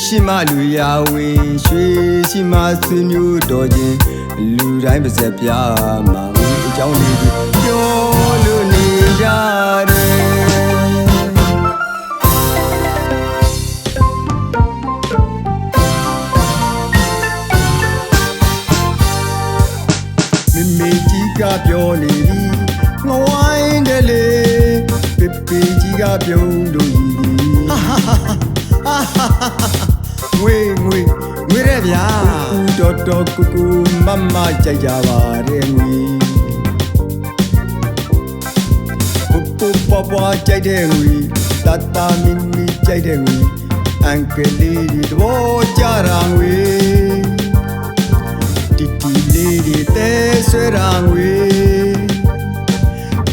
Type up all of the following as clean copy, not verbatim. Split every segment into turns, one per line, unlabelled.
ရှိမှလူရဝင်ရွှေရှိမှဆွေမျိုးတော်ချင်းလူတိုင်းပါစက်ပြမှာအကြောင်းလေးပြောလို့နေကြတယ်မေကြီးကပြောနေပြီငဝိုင်းတယ်လေပေပေကြီးကပြုံးလို့ရည်ငွေရဲဗျာတော်တော်ကူကူမမကြိုက်ကြပါတယ်ငွေပူပပွားကြိုက်တဲ့ငွေတတမီမီကြိုက်တဲ့ငွေအန်ကလေးဒီတော့ကြတာငွေတီတီလေးဒီတဲဆွဲတာငွေ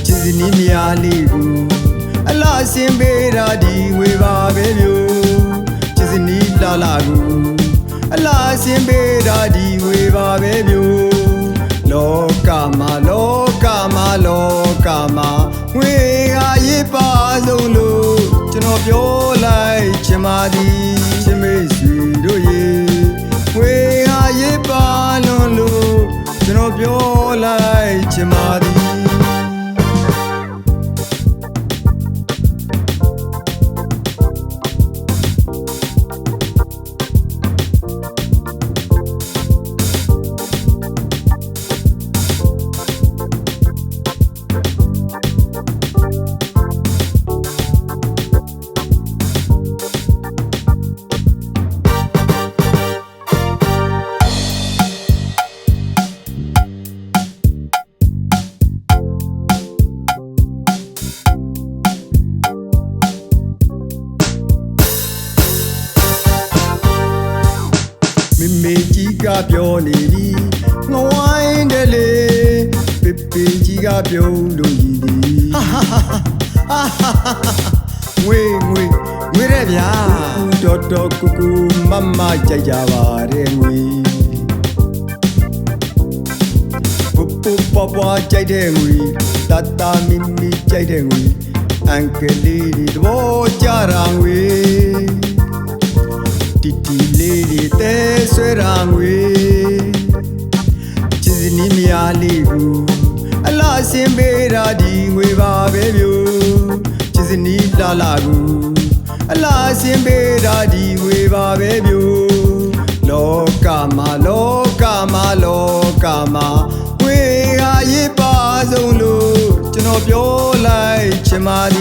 ချစ်စနီးမြားလေးကိုအလားစင်ပေးတာဒီငွေပါပဲမျိုးချစ်စနီးလာလာကိုအလားစင်ပေးတာဒီငွေပါပဲမျိုးလောကမှာငွေဟာရေးပါဆုံးလို့ကျွန်တော်ပြောလိုက်ချင်ပါသည်ချစ်မိတ်ဆွေတို့ရေငွေဟာရေးပါလွန်လို့ကျွန်တော်ပြောလိုက်ချင်ပါသည်မေကြီးကပြောနေပြီငဝိုင်းတယ်လေပေပေကြီးကပြုံးလို့ရည်သည်ငွေရဲဗျာတော်တော်ကူကူမမကြိုက်ကြပါတယ်ငွေပူပွားကြိုက်တဲ့ငွေတတမီမီကြိုက်တဲ့ငွေအန်ကလေးဒီတော့ကြတာငွေတီတီလေးဒီတဲဆွဲတာငွေချစ်စနီးမြားလေးကိုအလားစင်ပေးတာဒီငွေပါပဲမျိုးချစ်စနီးလာလာကိုအလားစင်ပေးတာဒီငွေပါပဲမျိုးလောကမှာငွေဟာရေးပါဆုံးလို့ကျွန်တော်ပြောလိုက်ချင်ပါသည်